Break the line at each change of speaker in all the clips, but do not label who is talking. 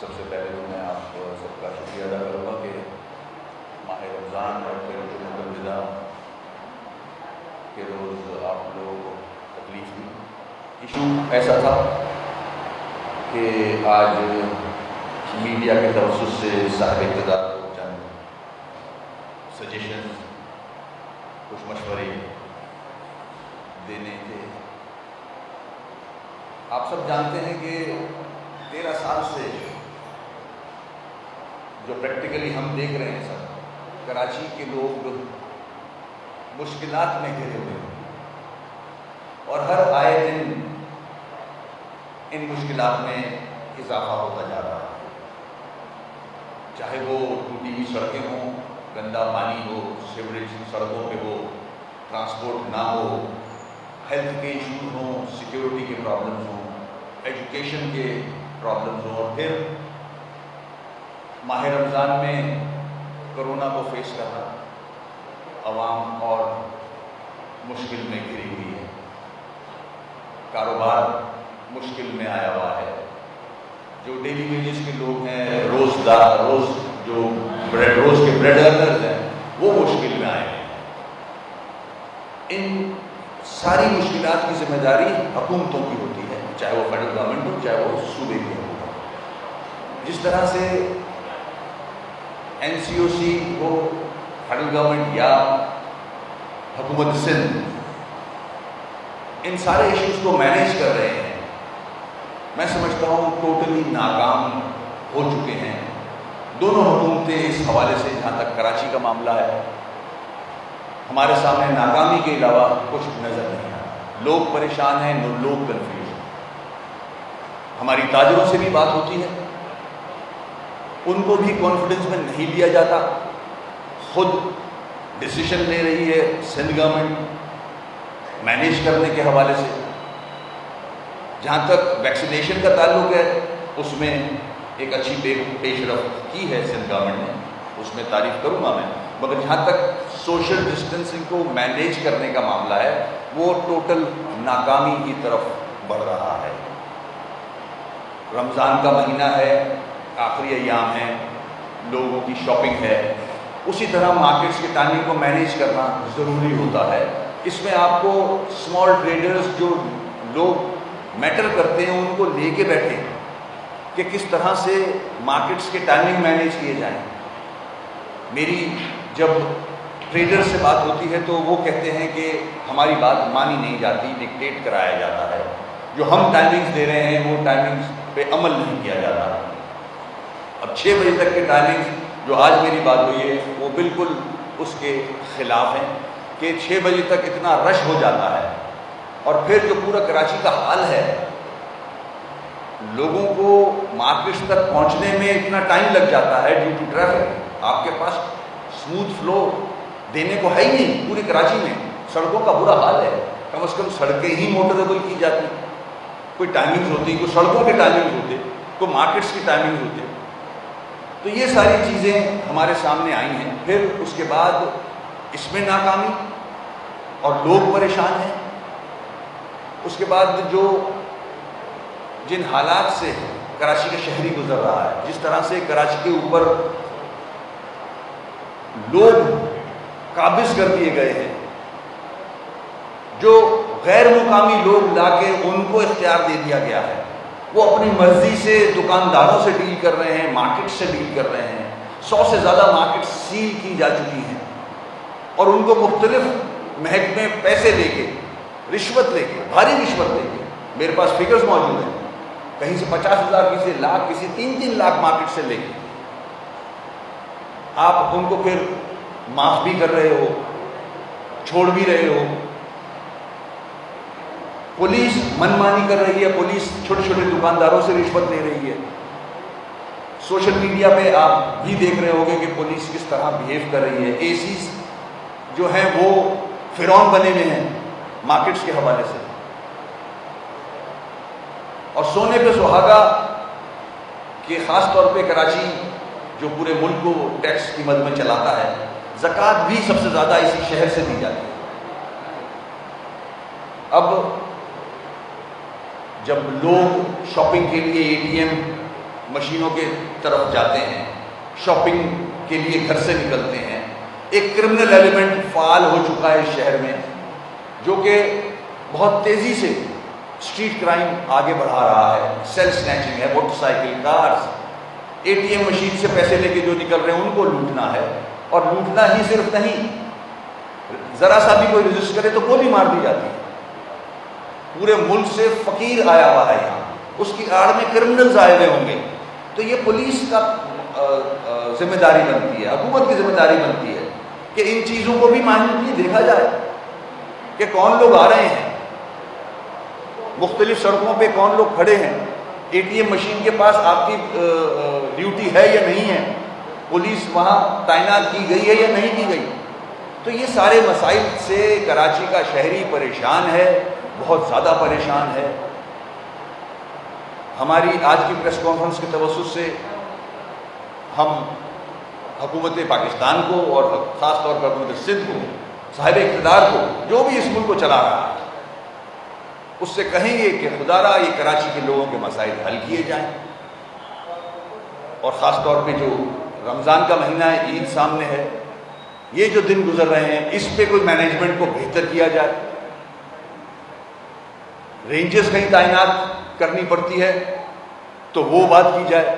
سب سے پہلے تو میں آپ سب کا شکریہ ادا کروں گا کہ ماہ رمضان اور پھر الوداع کے روز آپ لوگوں کو تکلیف دی. ایشو ایسا تھا کہ آج میڈیا کے توسط سے صاحب اقتدار کو چند سجیشن کچھ مشورے دینے تھے. آپ سب جانتے ہیں کہ 13 سال سے جو پریکٹیکلی ہم دیکھ رہے ہیں سر، کراچی کے لوگ مشکلات میں گھرے ہوئے ہیں اور ہر آئے دن ان مشکلات میں اضافہ ہوتا جا رہا ہے. چاہے وہ ٹوٹی ہوئی سڑکیں ہوں، گندا پانی ہو، سیوریج سڑکوں پہ ہو، ٹرانسپورٹ نہ ہو، ہیلتھ کے ایشوز ہوں، سیکیورٹی کے پرابلمز ہوں، ایجوکیشن کے پرابلمز ہوں، اور پھر ماہ رمضان میں کرونا کو فیس کرنا عوام اور مشکل میں گھری ہوئی ہے. کاروبار مشکل میں آیا ہوا ہے. جو ڈیلی ویجز کے لوگ ہیں، روز کے بریڈ ارنرز ہیں، وہ مشکل میں آئے ہیں. ان ساری مشکلات کی ذمہ داری حکومتوں کی ہوتی ہے، چاہے وہ فیڈرل گورنمنٹ ہو، چاہے وہ صوبے کی ہو. جس طرح سے NCOC کو فیڈرل گورنمنٹ یا حکومت سندھ ان سارے ایشوز کو مینیج کر رہے ہیں، میں سمجھتا ہوں ٹوٹلی ناکام ہو چکے ہیں دونوں حکومتیں. اس حوالے سے جہاں تک کراچی کا معاملہ ہے، ہمارے سامنے ناکامی کے علاوہ کچھ نظر نہیں آتا. لوگ پریشان ہیں، لوگ کنفیوز ہیں. ہماری تاجروں سے بھی بات ہوتی ہے، ان کو بھی کانفیڈنس میں نہیں لیا جاتا. خود ڈیسیشن لے رہی ہے سندھ گورنمنٹ مینیج کرنے کے حوالے سے. جہاں تک ویکسینیشن کا تعلق ہے، اس میں ایک اچھی پیش رفت کی ہے سندھ گورنمنٹ نے، اس میں تعریف کروں گا میں. مگر جہاں تک سوشل ڈسٹینسنگ کو مینیج کرنے کا معاملہ ہے، وہ ٹوٹل ناکامی کی طرف بڑھ رہا ہے. رمضان کا مہینہ ہے، آخری ایام ہیں، لوگوں کی شاپنگ ہے، اسی طرح مارکیٹس کے ٹائمنگ کو مینیج کرنا ضروری ہوتا ہے. اس میں آپ کو اسمال ٹریڈرز جو لوگ میٹر کرتے ہیں ان کو لے کے بیٹھے کہ کس طرح سے مارکیٹس کے ٹائمنگ مینیج کیے جائیں. میری جب ٹریڈر سے بات ہوتی ہے تو وہ کہتے ہیں کہ ہماری بات مانی نہیں جاتی، ڈکٹیٹ کرایا جاتا ہے. جو ہم ٹائمنگز دے رہے ہیں وہ ٹائمنگز پہ عمل نہیں کیا جاتا. اب 6 بجے تک کے ٹائمنگز جو آج میری بات ہوئی ہے وہ بالکل اس کے خلاف ہیں کہ 6 بجے تک اتنا رش ہو جاتا ہے. اور پھر جو پورا کراچی کا حال ہے، لوگوں کو مارکیٹس تک پہنچنے میں اتنا ٹائم لگ جاتا ہے ڈیو ٹو ٹریفک. آپ کے پاس اسموتھ فلو دینے کو ہے ہی نہیں. پوری کراچی میں سڑکوں کا برا حال ہے. کم از کم سڑکیں ہی موٹریبل کی جاتی، کوئی ٹائمنگز ہوتی، کوئی سڑکوں کے ٹائمنگز ہوتے، کوئی مارکیٹس کے ٹائمنگز ہوتے. تو یہ ساری چیزیں ہمارے سامنے آئی ہیں. پھر اس کے بعد اس میں ناکامی اور لوگ پریشان ہیں. اس کے بعد جن حالات سے کراچی کا شہری گزر رہا ہے، جس طرح سے کراچی کے اوپر لوگ قابض کر دیے گئے ہیں، جو غیر مقامی لوگ لا کے ان کو اختیار دے دیا گیا ہے. وہ اپنی مرضی سے دکانداروں سے ڈیل کر رہے ہیں، مارکیٹ سے ڈیل کر رہے ہیں. 100 سے زیادہ مارکیٹ سیل کی جا چکی ہیں اور ان کو مختلف محکمے پیسے لے کے، رشوت لے کے، بھاری رشوت لے کے، میرے پاس فگرز موجود ہیں، کہیں سے 50,000، کسی لاکھ، کسی 3 لاکھ مارکیٹ سے لے کے آپ ان کو پھر معاف بھی کر رہے ہو، چھوڑ بھی رہے ہو. پولیس منمانی کر رہی ہے، پولیس چھوٹے چھوٹے دکانداروں سے رشوت لے رہی ہے. سوشل میڈیا پہ آپ بھی دیکھ رہے ہوگے کہ پولیس کس طرح بیہیو کر رہی ہے. ACs جو ہیں وہ فرعون بنے ہوئے ہیں مارکیٹس کے حوالے سے. اور سونے پہ سہاگا کہ خاص طور پہ کراچی جو پورے ملک کو ٹیکس کی مد میں چلاتا ہے، زکوٰۃ بھی سب سے زیادہ اسی شہر سے دی جاتی ہے. اب جب لوگ شاپنگ کے لیے ATM مشینوں کے طرف جاتے ہیں، شاپنگ کے لیے گھر سے نکلتے ہیں. ایک کرمنل ایلیمنٹ فعال ہو چکا ہے اس شہر میں، جو کہ بہت تیزی سے اسٹریٹ کرائم آگے بڑھا رہا ہے. سیل سنیچنگ ہے، motorcycle, cars, A T M machine سے پیسے لے کے جو نکل رہے ہیں ان کو لوٹنا ہے. اور لوٹنا ہی صرف نہیں، ذرا سا بھی کوئی رجسٹ کرے تو گولی مار دی جاتی ہے. پورے ملک سے فقیر آیا ہوا ہے یہاں، اس کی آڑ میں کرمنلز آئے ہوئے ہوں گے. تو یہ پولیس کا ذمہ داری بنتی ہے، حکومت کی ذمہ داری بنتی ہے کہ ان چیزوں کو بھی مانولی دیکھا جائے کہ کون لوگ آ رہے ہیں، مختلف سڑکوں پہ کون لوگ کھڑے ہیں، اے ٹی ایم مشین کے پاس آپ کی ڈیوٹی ہے یا نہیں ہے، پولیس وہاں تعینات کی گئی ہے یا نہیں کی گئی. تو یہ سارے مسائل سے کراچی کا شہری پریشان ہے، بہت زیادہ پریشان ہے. ہماری آج کی پریس کانفرنس کے توسط سے ہم حکومت پاکستان کو اور خاص طور پر حکومت سندھ کو، صاحب اقتدار کو، جو بھی اس ملک کو چلا رہا ہے، اس سے کہیں گے کہ خدا را یہ کراچی کے لوگوں کے مسائل حل کیے جائیں. اور خاص طور پہ جو رمضان کا مہینہ ہے، عید سامنے ہے، یہ جو دن گزر رہے ہیں اس پہ کوئی مینجمنٹ کو بہتر کیا جائے. رینجز کہیں تعینات کرنی پڑتی ہے تو وہ بات کی جائے.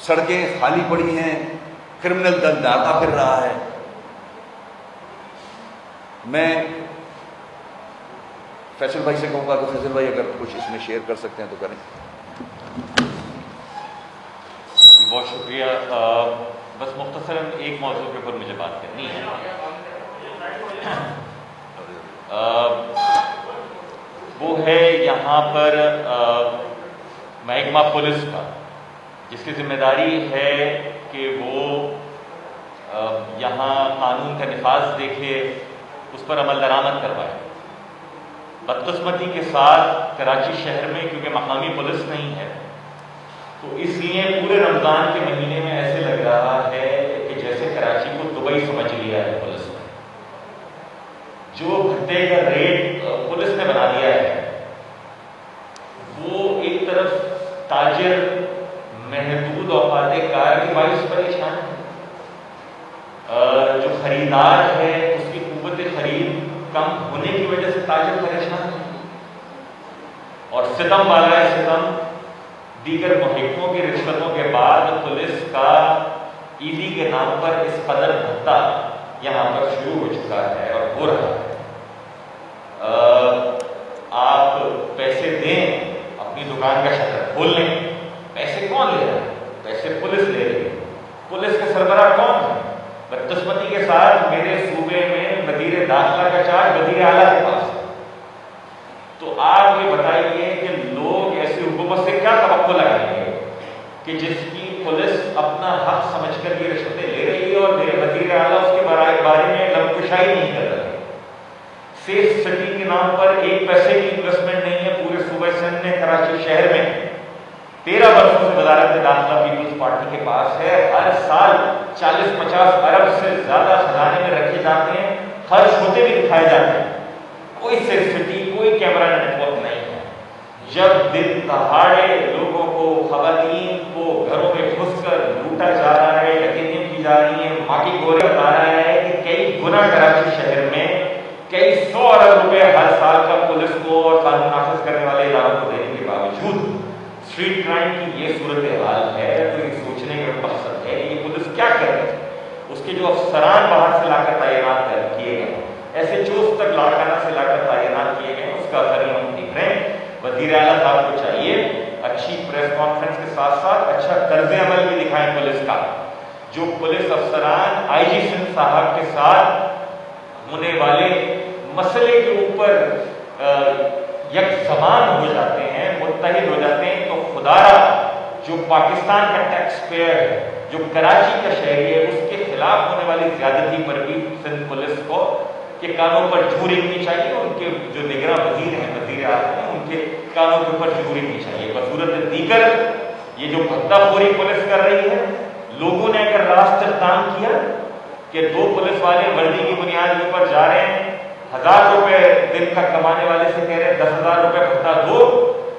سڑکیں خالی پڑی ہیں، کرمنل دل داتا پھر رہا ہے. میں فیصل بھائی سے کہوں گا کہ فیصل بھائی اگر کچھ اس میں شیئر کر سکتے ہیں تو کریں.
جی بہت شکریہ. بس مختصراً ایک موضوع کے اوپر مجھے بات کرنی ہے. وہ ہے یہاں پر محکمہ پولیس کا، جس کی ذمہ داری ہے کہ وہ یہاں قانون کا نفاذ دیکھے، اس پر عمل درآمد کروائے. بدقسمتی کے ساتھ کراچی شہر میں کیونکہ مقامی پولیس نہیں ہے، تو اس لیے پورے رمضان کے مہینے میں ایسے لگ رہا ہے کہ جیسے کراچی کو دبئی سمجھ لیا ہے پولیس نے. جو بھٹے کا ریٹ پولیس نے بنا دیا ہے، وہ ایک طرف تاجر محدود اوقات کار کی باعث پریشان ہے، جو خریدار ہے اس کی قوت خرید کم ہونے کی وجہ سے تاجر پریشان ہے، اور ستم والا ہے ستم. دیگر محکموں کی رشوتوں کے بعد پولیس کا عیدی کے نام پر اس قدر بھتہ یہاں پر شروع ہو چکا ہے اور ہو رہا ہے. آپ پیسے دیں، اپنی دکان کا شٹر کھول لیں، پیسے کون لے رہا ہے؟ پیسے پولیس لے رہی ہے. پولیس کے سربراہ کون ہے؟ بدقسمتی کے ساتھ میرے صوبے میں وزیر داخلہ کا چارج وزیر اعلیٰ کے پاس ہے. تو آپ یہ بتائیے کہ لوگ ایسی حکومت سے کیا توقع لگائیں گے کہ جس کی پولیس اپنا حق سمجھ کر یہ رشوتیں لے رہی ہے اور میرے وزیر اعلیٰ اس کے بارے میں لمکشائی نہیں کر رہے. سیف سٹی کے نام پر ایک پیسے کی انویسٹمنٹ نہیں ہے. پورے صوبہ سندھ میں کراچی شہر میں 13 برسوں سے وزارت داخلہ پیپلز پارٹی کے پاس ہے. ہر سال 40-50 ارب سے زیادہ خزانے میں رکھے جاتے ہیں، خرچ ہوتے بھی دکھائے جاتے ہیں. کوئی سیف سٹی، کوئی کیمرہ نیٹ ورک نہیں ہے. جب دن دہاڑے لوگوں کو، خواتین کو گھروں میں گھس کر لوٹا جا رہا ہے، یقیناً کی جا رہی ہے، ماں کی گورے بتا رہا ہے کہ کئی گنا کراچی شہر میں کئی 100 ارب روپے ہر سال کا پولیس کو اور قانون نافذ کرنے والے اداروں کو دینے کے باوجود اسٹریٹ کرائم کی یہ صورتحال ہے. تو یہ سوچنے کا مقصد ہے یہ پولیس کیا کر رہی ہے. اس کے جو افسران باہر سے لا کر تعینات کیے گئے، ایسے چوست تک لاڑکانہ سے لا کر تعینات کیے گئے، اس کا اثر ہم دیکھ رہے ہیں. وزیر اعلیٰ صاحب کو چاہیے اچھی پریس کانفرنس کے ساتھ ساتھ اچھا طرز عمل بھی دکھائیں پولیس کا. جو پولیس افسران آئی جی سندھ صاحب کے ساتھ ہونے والے مسئلے کے اوپر یک زبان ہو جاتے ہیں، متحد ہو جاتے ہیں، تو خدارا جو پاکستان کا ٹیکس پیئر ہے، جو کراچی کا شہری ہے، اس کے خلاف ہونے والی زیادتی پر بھی سندھ پولیس کو کے کانوں پر جھو رکھنی چاہیے. ان کے جو نگراں وزیر ہیں، وزیر اعظم ہیں، ان کے کانوں کے اوپر جھو رکھنی چاہیے. بصورت دیگر یہ جو بھتہ خوری پولیس کر رہی ہے، لوگوں نے اگر راستے کام کیا کہ 2 پولیس والے وردی کی بنیاد کے اوپر جا رہے ہیں، 1000 روپے دن کا کمانے والے سے کہہ رہے ہیں 10,000 روپے بھتہ دو،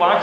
5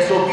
SOP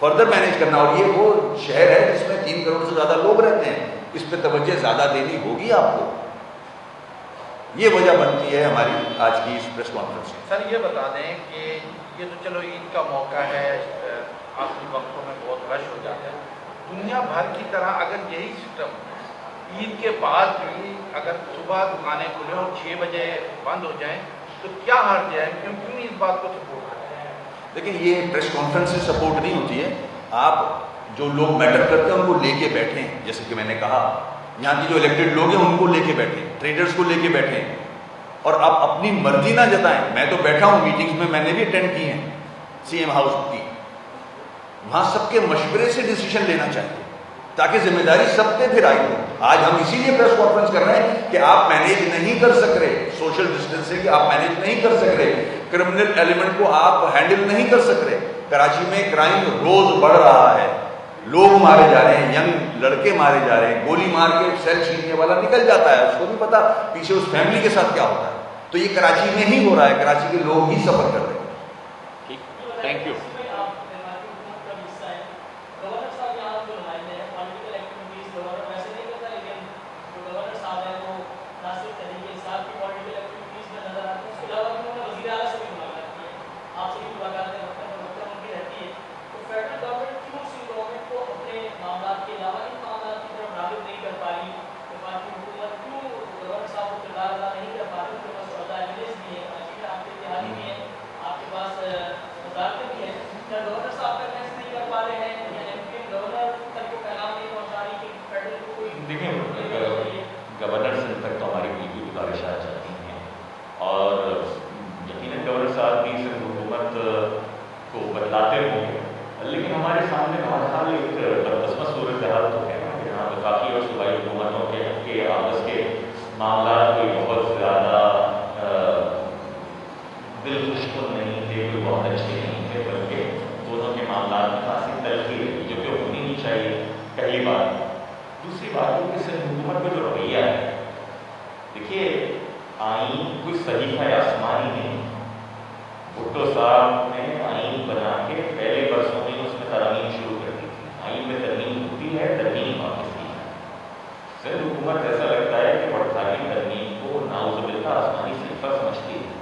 فردر مینیج کرنا. اور یہ وہ شہر ہے جس میں 3 کروڑ سے زیادہ لوگ رہتے ہیں, اس پہ توجہ زیادہ دینی ہوگی آپ کو. یہ وجہ بنتی ہے ہماری آج کی اس پریس کانفرنس میں.
سر یہ بتا دیں کہ یہ تو چلو عید کا موقع ہے, آخری وقتوں میں بہت رش ہو جاتا ہے. دنیا بھر کی طرح اگر یہی سسٹم عید کے بعد بھی اگر صبح دکانیں کھلیں اور 6 بجے بند ہو جائیں تو کیا حرج ہے؟ کیوں اس بات کو سپورٹ کرتے ہیں؟
لیکن یہ پریس کانفرنس سے سپورٹ نہیں ہوتی ہے. آپ جو لوگ میٹر کرتے ہیں ان کو لے کے بیٹھیں, جیسے کہ میں نے کہا یہاں کی جو الیکٹڈ لوگ ہیں ان کو لے کے بیٹھیں, ٹریڈرز کو لے کے بیٹھیں, اور آپ اپنی مرضی نہ جتائیں. میں تو بیٹھا ہوں میٹنگز میں, میں نے بھی اٹینڈ کی ہیں سی ایم ہاؤس کی. وہاں سب کے مشورے سے ڈیسیشن لینا چاہیے تاکہ ذمہ داری سب پہ پھر آئی ہو. آج ہم اسی لیے پریس کانفرنس کر رہے ہیں کہ آپ مینیج نہیں کر سک رہے سوشل ڈسٹینس سے, کہ آپ مینیج نہیں کر سک رہے کرمنل ایلیمنٹ کو, آپ ہینڈل نہیں کر سک رہے. کراچی میں کرائم روز بڑھ رہا ہے, لوگ مارے جا رہے ہیں, ینگ لڑکے مارے جا رہے ہیں, گولی مار کے سیل چھیننے والا نکل جاتا ہے, اس کو نہیں پتا پیچھے اس فیملی کے ساتھ کیا ہوتا ہے. تو یہ کراچی میں ہی ہو رہا ہے, کراچی کے لوگ ہی سفر کر رہے ہیں.
ٹھیک, تھینک یو. گورنر سے تک تو ہماری بالکل گزارشات چلتی ہیں, اور یقیناً گورنر صاحب بھی صرف حکومت کو بدلاتے ہوں گے, لیکن ہمارے سامنے بہرحال ایک بدقسمت صورتحال تو ہے جہاں وفاقی اور صوبائی حکومتوں کے آپس کے معاملات کوئی بہت زیادہ دل خوشکن نہیں تھے, کوئی بہت اچھے نہیں تھے, بلکہ دونوں کے معاملات میں خاصی تلخی رہی, جو کہ ہونی نہیں چاہیے. پہلی بات. دوسری بات یہ کہ صرف حکومت کا جو رویہ ہے, دیکھیے آئین کوئی صحیفہ آسمانی نہیں. بھٹو صاحب نے آئین بنا کے پہلے برسوں میں اس میں ترمیم شروع کر دی تھی. آئین میں ترمیم ہوتی ہے, ترمیم واپس کی ہے. صرف حکومت ایسا لگتا ہے کہ اٹھارہویں ترمیم کو ناؤز باللہ آسمانی صحیفہ سمجھتی ہے,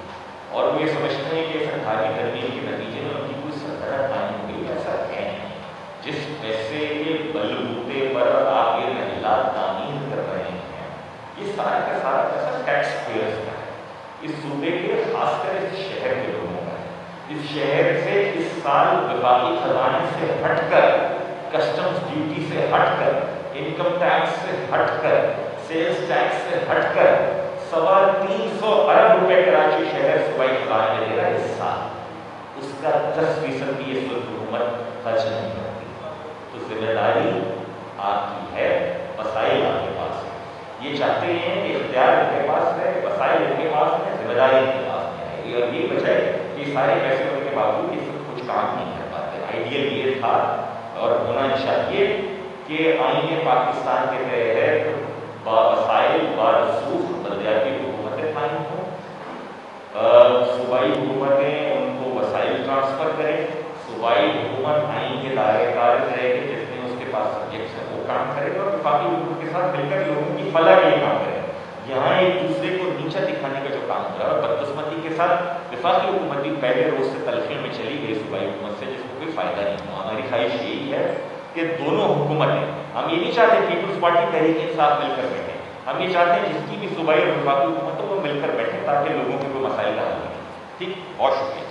اور وہ یہ سمجھتے ہیں کہ اس 18ویں ترمیم کے نتیجے میں ان کی کوئی سربراہ قائم ہو گئی. ایسا ہے جس پیسے کے بلبوتے پر آپ یہ محلات تعمیر کر رہے ہیں, یہ سارا کا سارا پیسہ ٹیکس پیئرز کا ہے, اس صوبے کے خاص کر اس شہر کے لوگوں کا ہے. اس شہر سے اس سال وفاقی خزانے سے ہٹ کر, کسٹمز ڈیوٹی سے ہٹ کر, انکم ٹیکس سے ہٹ کر, سیلز ٹیکس سے ہٹ کر 350 ارب روپے کراچی شہر صوبائی خزانے میں دے رہا ہے اس سال. اس کا 10% بھی اس وقت حکومت خرچ نہیں کرتی. تو ذمہ داری آپ کی ہے, وسائل آپ کے پاس ہے. یہ چاہتے ہیں کہ اختیار ان کے پاس ہے, وسائل ان کے پاس ہے, ذمہ داری ان کے پاس ہے. اور یہ وجہ ہے کہ سارے پیسے ہونے کے باوجود اس وقت کچھ کام نہیں کر پاتے. آئیڈیل یہ تھا اور ہونا چاہیے کہ آئین پاکستان کے تحت وسائل بارسوخ بلدیاتی حکومتیں قائم ہوں, صوبائی حکومتیں ان کو وسائل ٹرانسفر کریں, صوبائی حکومت آئین کے دائرے کار کرے کہ جتنے اس کے پاس سبجیکٹس ہیں وہ کام کرے, اور وفاقی حکومت کے ساتھ مل کر لوگوں کی فلاح کے لیے کام کرے. یہاں ایک دوسرے کو نیچا دکھانے کا جو کام ہو رہا ہے, اور بدقسمتی کے ساتھ وفاقی حکومت بھی پہلے روز سے تلخیوں میں چلی گئی صوبائی حکومت سے, جس کو کوئی فائدہ نہیں ہوا. ہماری خواہش یہی ہے کہ دونوں حکومتیں, ہم یہ نہیں چاہتے پیپلز پارٹی تحریک انصاف مل کر بیٹھے, ہم یہ چاہتے ہیں جس کی بھی صوبائی اور وفاقی حکومت ہو وہ مل کر بیٹھے تاکہ لوگوں کے کوئی مسائل حل ہوں. ٹھیک, بہت شکریہ.